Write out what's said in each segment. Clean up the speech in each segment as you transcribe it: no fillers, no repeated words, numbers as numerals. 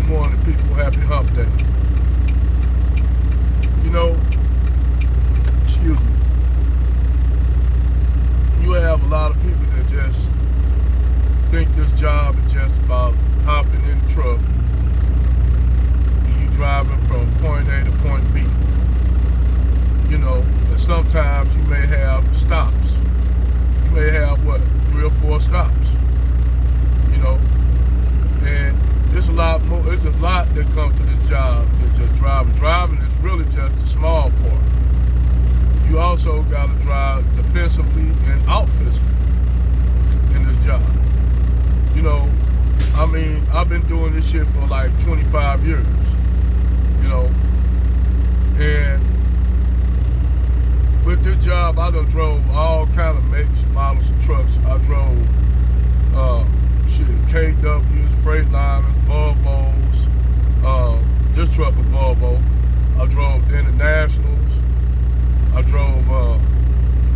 Good morning, people. Happy hump day. You know, excuse me, you have a lot of people that just think this job is just about hopping in the truck and you driving from point A to point B. You know, and sometimes you may have stops. You may have, what, 3 or 4 stops. You know, and there's a lot more, there's a lot that comes to this job than just driving. Driving is really just a small part. You also got to drive defensively and offensively in this job. You know, I mean, I've been doing this shit for like 25 years, you know, and with this job, I done drove all kind of makes, models, and trucks. I drove, KWs, Freightliners, Volvos, this truck a Volvo. I drove the Internationals. I drove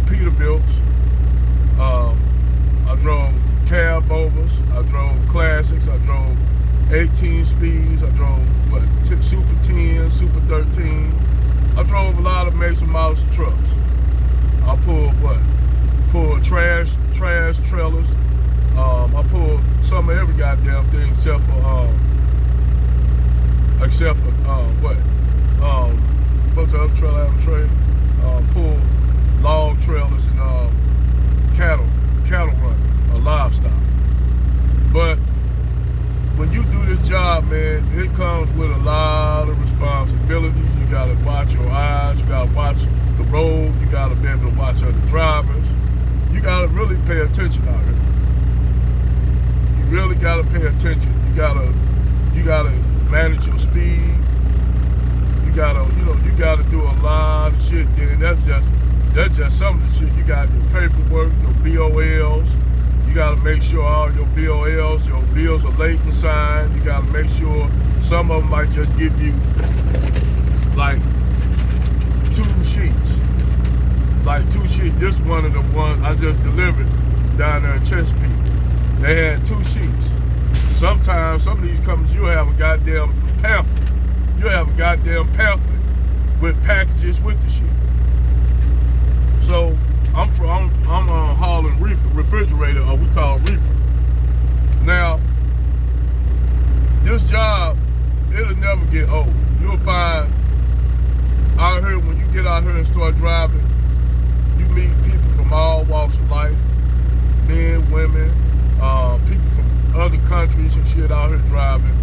Peterbilts. I drove cab overs. I drove classics. I drove 18 speeds. I drove Super 10, Super 13. I drove a lot of makes and models of trucks. I pulled trash trailers. I pulled some of every goddamn thing except for what's the other trailer I haven't traded? Pulled log trailers and cattle running or livestock. But when you do this job, man, it comes with a lot of responsibilities. You gotta watch your eyes, you gotta watch the road, you gotta be able to watch other drivers. You gotta really pay attention out here. You really gotta pay attention. You gotta manage your speed. You gotta do a lot of shit. Then that's just some of the shit. You gotta do paperwork, your BOLs. You gotta make sure all your BOLs, your bills are late and signed. You gotta make sure some of them might just give you like 2 sheets. Like 2 sheets. This one of the ones I just delivered down there in Chesapeake. They had 2 sheets. Sometimes some of these companies you'll have a goddamn pamphlet. You'll have a goddamn pamphlet with packages with the shit. So I'm hauling refrigerator, or we call it reefer. Now, this job, it'll never get old. You'll find out here, when you get out here and start driving, you meet people from all walks of life, men, women, people from other countries and shit out here driving.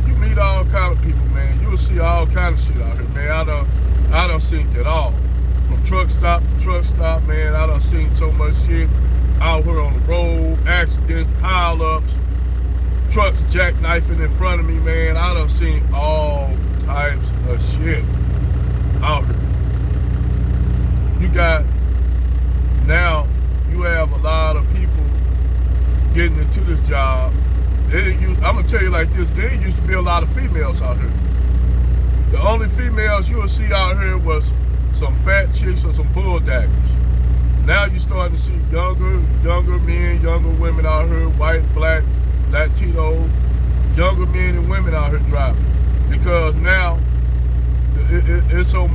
You meet all kind of people, man. You'll see all kind of shit out here, man. I done seen it all. From truck stop to truck stop, man. I done seen so much shit out here on the road, accidents, pile-ups, trucks jackknifing in front of me, man. I done seen all types of shit out here. Now you have a lot of people getting into this job. I'm gonna tell you like this, there used to be a lot of females out here. The only females you would see out here was some fat chicks or some bull daggers. Now you're starting to see younger men, younger women out here, white, black, Latino, younger men and women out here driving. Because now it's so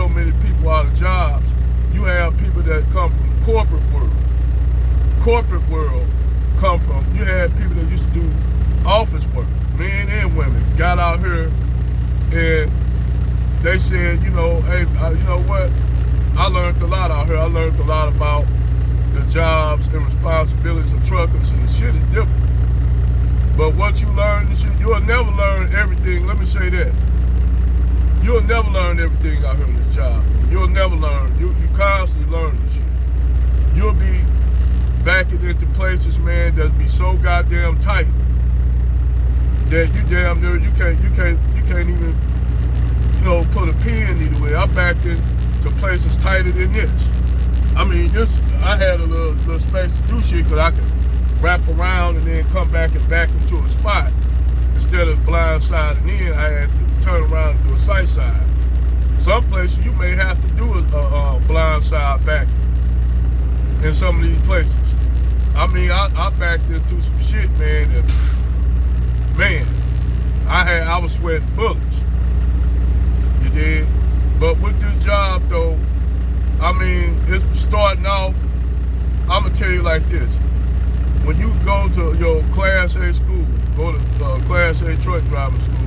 many people out of jobs. You have people that come from the corporate world you had people that used to do office work, men and women, got out here and they said, hey, you know what? I learned a lot out here. I learned a lot about the jobs and responsibilities of truckers, and the shit is different. But what you learn, you'll never learn everything. Let me say that. You'll never learn everything out here in this job. You'll never learn. You constantly learn this shit. You'll be backing into places, man, that be so goddamn tight that you damn near you can't even put a pin either way. I backed into places tighter than this. I mean, I had a little space to do shit because I could wrap around and then come back and back into a spot. Instead of blindsiding in, I had to turn around and do a sight side. Some places you may have to do a blindside back in some of these places. I mean, I backed into some shit, man, that I was sweating bullets. You did? But with this job though, I mean, it's starting off, I'm gonna tell you like this. When you go to your Class A school, go to Class A truck driving school,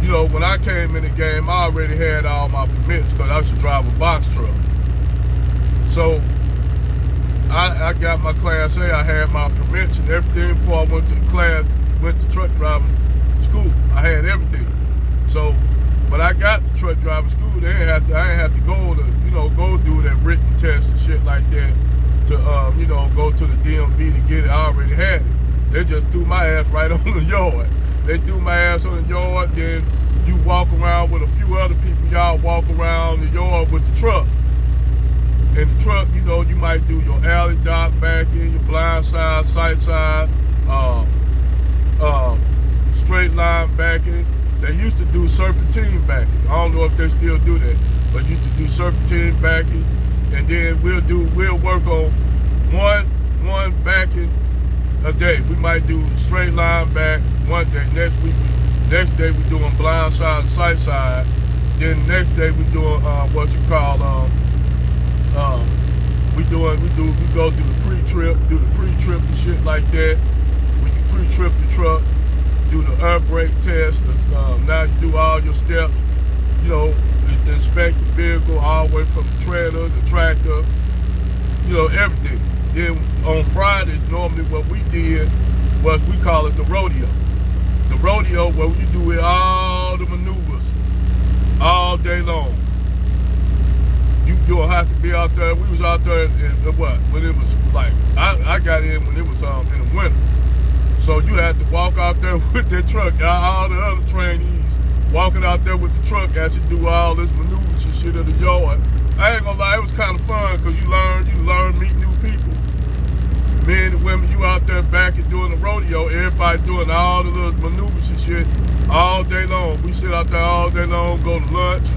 you know, when I came in the game, I already had all my permits because I used to drive a box truck. So I got my Class A, I had my permits and everything before I went to truck driving school. I had everything. So when I got to truck driving school, I didn't have to go do that written test and shit like that to go to the DMV to get it. I already had it. They just threw my ass right on the yard. They threw my ass on the yard, then you walk around with a few other people, y'all walk around the yard with the truck. In the truck, you might do your alley dot backing, your blind side, sight side, straight line backing. They used to do serpentine backing. I don't know if they still do that, but used to do serpentine backing, and then we'll work on one backing a day. We might do straight line back one day. Next day we're doing blind side and sight side. Then next day we're doing what you call we go through the pre-trip and shit like that. When you pre-trip the truck, do the air brake test. Now you do all your steps, inspect the vehicle all the way from the trailer, the tractor, everything. Then on Fridays, normally what we did was we call it the rodeo. The rodeo where you do all the maneuvers all day long. You'll have to be out there. We was out there when it was like, I got in when it was in the winter. So you had to walk out there with that truck. All the other trainees walking out there with the truck as you do all this maneuvers and shit in the yard. I ain't gonna lie, it was kind of fun because you learn meet new people. Men and women, you out there back and doing the rodeo, everybody doing all the little maneuvers and shit all day long. We sit out there all day long, go to lunch,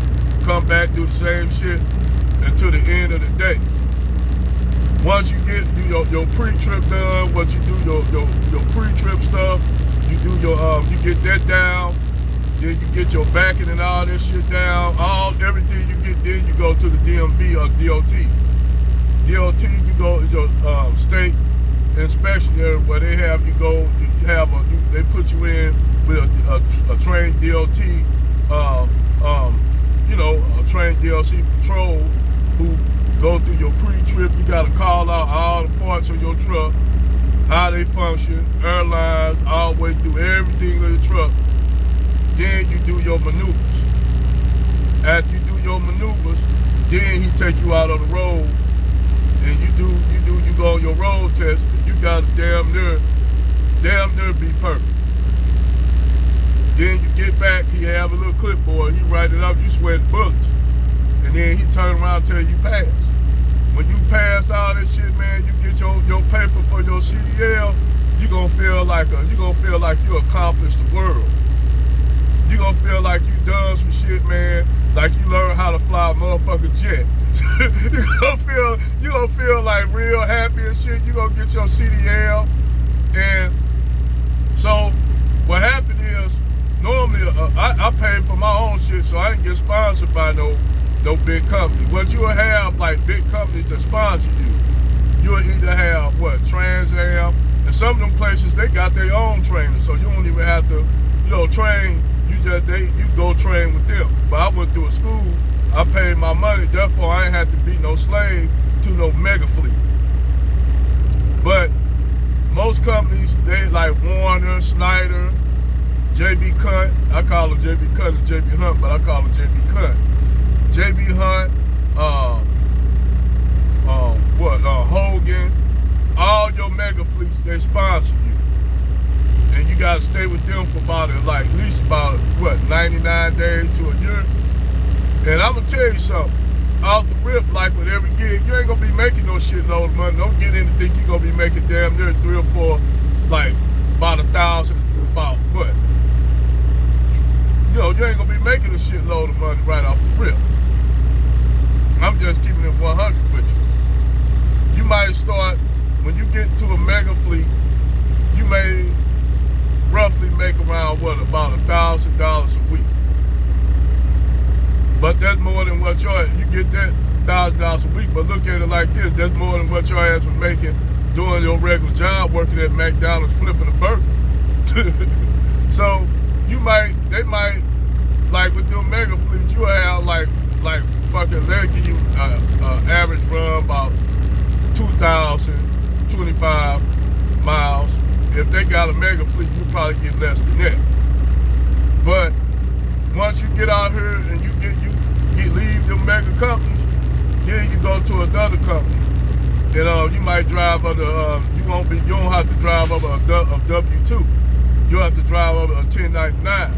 come back, do the same shit until the end of the day. Once you get your pre-trip done, what you do, your pre-trip stuff, you do you get that down, then you get your backing and all that shit down, everything you get, then you go to the DMV or DOT. DOT, you go to your state inspection area where they have they put you in with a trained DOT, a trained DOT patrol who go through your pre-trip. You got to call out all the parts of your truck, how they function, airlines, all the way through everything of the truck. Then you do your maneuvers. After you do your maneuvers, then he take you out on the road, and you go on your road test. And you got to damn near be perfect. Then you get back, he have a little clipboard, he write it up, you sweating bullets. And then he turn around and tell you pass. When you pass all this shit, man, you get your paper for your CDL, you gonna feel like you accomplished the world. You gonna feel like you done some shit, man, like you learned how to fly a motherfucking jet. you gonna feel like real happy and shit. You gonna get your CDL. And so what happened is, normally I pay for my own shit, so I ain't get sponsored by no big company. What you'll have, like big companies that sponsor you, you'll either have Trans Am, and some of them places they got their own trainers, so you don't even have to train. You go train with them. But I went through a school, I paid my money, therefore I ain't had to be no slave to no mega fleet. But most companies, they like Warner, Snyder, JB Cunt. I call her JB Cunt and JB Hunt, but I call her JB Cunt. JB Hunt, Hogan, all your mega fleets, they sponsor you. And you gotta stay with them for at least 99 days to a year. And I'm gonna tell you something, off the rip, like with every gig, you ain't gonna be making no shitload of money. Don't get in and think you're gonna be making damn near 3 or 4, about 1,000, about what? You ain't gonna be making a shitload of money right off the rip. I'm just keeping it 100 with you. You might start, when you get to a mega fleet, you may roughly make around about $1,000 a week. But that's more than what you get that $1,000 a week. But look at it like this: that's more than what your ass was making doing your regular job, working at McDonald's, flipping a burger. So they might, like with them mega fleets, you have like fucking, they'll give you average run about 2,025 miles. If they got a mega fleet, you probably get less than that. But once you get out here and you leave them mega companies, then you go to another company. And you might drive under, you don't have to drive over a W-2. You have to drive over a 1099.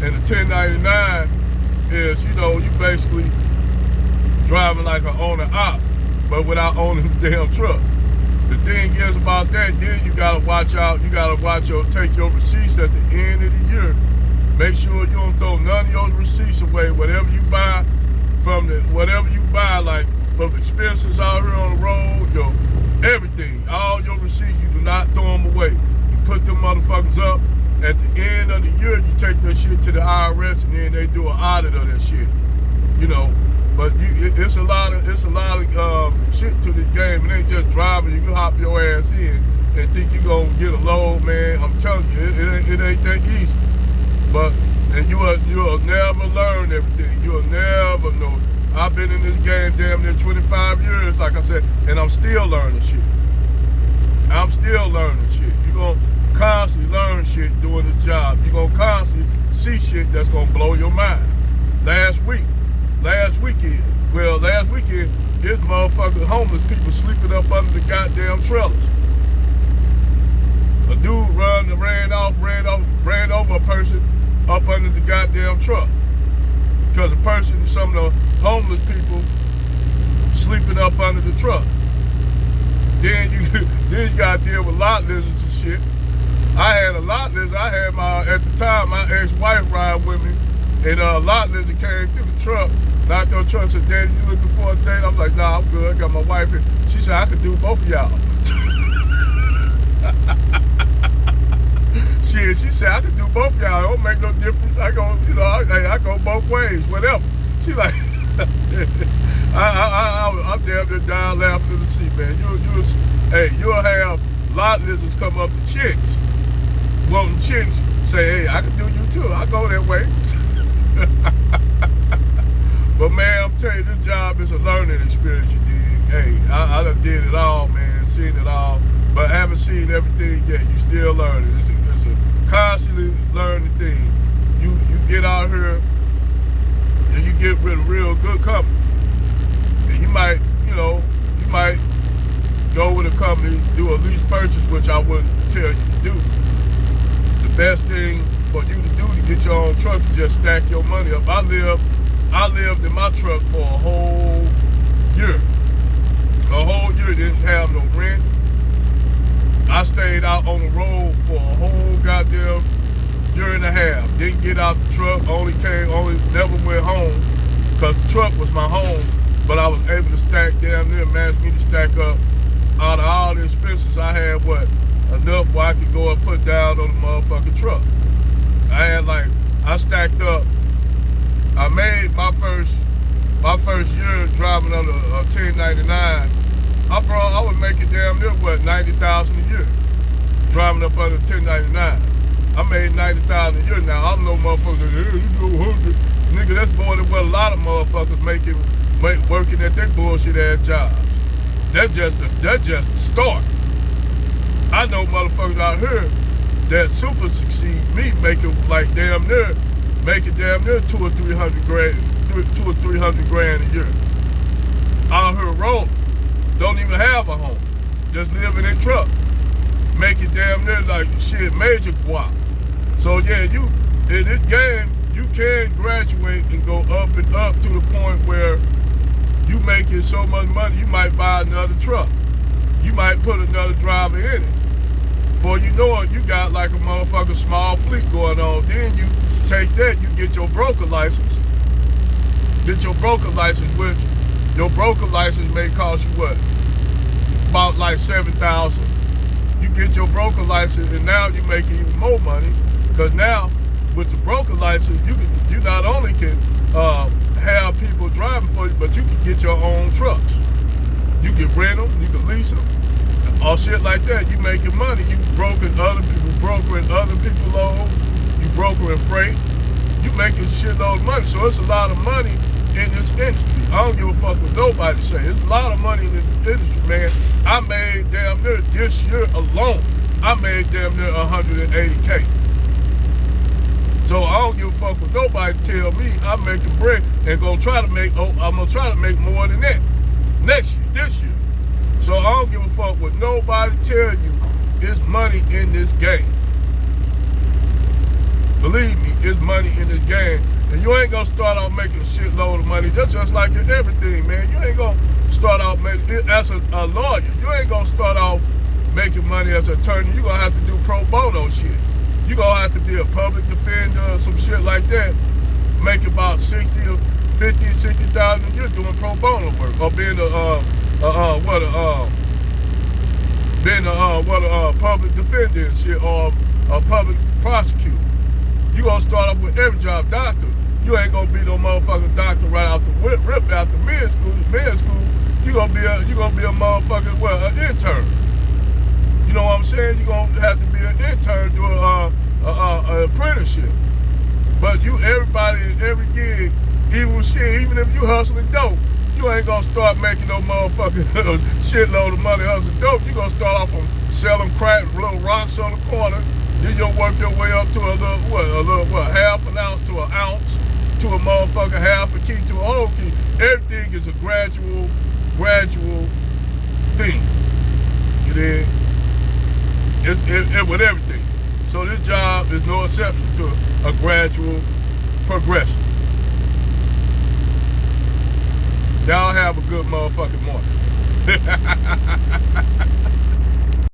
And the 1099 is, you basically driving like an owner-op, but without owning the damn truck. The thing is about that, then you gotta watch out. You gotta take your receipts at the end of the year. Make sure you don't throw none of your receipts away. Whatever you buy, like from expenses out here on the road, everything, all your receipts, you do not throw them away. You put them motherfuckers up. At the end of the year, you take that shit to the IRS, and then they do an audit of that shit. But it's a lot of shit to this game. It ain't just driving. You can hop your ass in and think you're gonna get a load, man. I'm telling you, it ain't that easy. And you'll never learn everything. You'll never know. I've been in this game damn near 25 years, like I said, and I'm still learning shit. You're gonna constantly learn shit doing this job. You're gonna constantly see shit that's gonna blow your mind. Last weekend, this motherfucking homeless people sleeping up under the goddamn trailers. A dude ran over a person up under the goddamn truck. Because some of the homeless people sleeping up under the truck. Then you gotta deal with lot lizards and shit. I had a lot lizard. I had at the time, my ex-wife ride with me, and a lot lizard came through the truck, knocked on the truck, said, "Daddy, you looking for a date?" I'm like, "Nah, I'm good. I got my wife here." She said, "I could do both of y'all." She said, "I could do both of y'all. It don't make no difference. I go, I go both ways, whatever." She like, I'm damn near down laughing in the seat, man. You'll have lot lizards come up to chicks, wanting chicks, say, "Hey, I can do you too. I go that way." But man, I'm telling you, this job is a learning experience, you dig? Hey, I done did it all, man, seen it all, but haven't seen everything yet. You still learning. It's a constantly learning thing. You get out here and you get with a real good company. And you might go with a company, do a lease purchase, which I wouldn't tell you to do. The best thing for you to do to get your own truck is just stack your money up. I lived in my truck for a whole year. Didn't have no rent. I stayed out on the road for a whole goddamn year and a half. Didn't get out the truck, never went home, because the truck was my home, but I was able to managed me to stack up out of all the expenses. I had enough where I could go and put down on the motherfucking truck. I stacked up. I made my first year driving on a 1099. I was making damn near $90,000 a year driving up under 1099. I made $90,000 a year now. I'm no motherfucker. Nigga, that's more than what a lot of motherfuckers working at their bullshit ass jobs. That's just the start. I know motherfuckers out here that super succeed me making damn near 200 or 300 grand a year. Out here rolling. Don't even have a home. Just live in a truck. Make it damn near like shit, major guap. So yeah, in this game, you can graduate and go up and up to the point where you making so much money, you might buy another truck. You might put another driver in it. Before you know it, you got like a motherfucking small fleet going on. Then you take that, you get your broker license. Which your broker license may cost you what? About like $7,000. You get your broker license, and now you make even more money, because now with the broker license, you not only can have people driving for you, but you can get your own trucks. You can rent them, you can lease them, all shit like that. You making money. You brokering other people loads. You brokering freight. You making a shitload of money. So it's a lot of money in this industry. I don't give a fuck what nobody say. There's a lot of money in this industry, man. I made damn near this year alone. I made damn near 180K. So I don't give a fuck what nobody tell me. I'm making bread and I'm gonna try to make more than that next year, this year. So I don't give a fuck what nobody tell you. It's money in this game. Believe me, it's money in this game. And you ain't gonna start out making a shitload of money. That's just like in everything, man. You ain't gonna start out making, as a lawyer, you ain't gonna start off making money as an attorney. You're gonna have to do pro bono shit. You're gonna have to be a public defender or some shit like that. Make about 60 or 50, 60,000 a year doing pro bono work. Or being a public defender and shit, or a public prosecutor. You gonna start off with every job. Doctor, you ain't gonna be no motherfucking doctor right out the rip after med school. You gonna be a motherfucking an intern. You know what I'm saying? You gonna have to be an intern, do an apprenticeship. But everybody, every gig, even if you hustling dope, you ain't gonna start making no motherfucking shitload of money hustling dope. You gonna start off from selling crack, little rocks on the corner. Then you'll work your way up to a little half an ounce to an ounce, to a motherfucking half a key to a whole key. Everything is a gradual thing. You dig? It's with everything. So this job is no exception to a gradual progression. Y'all have a good motherfucking morning.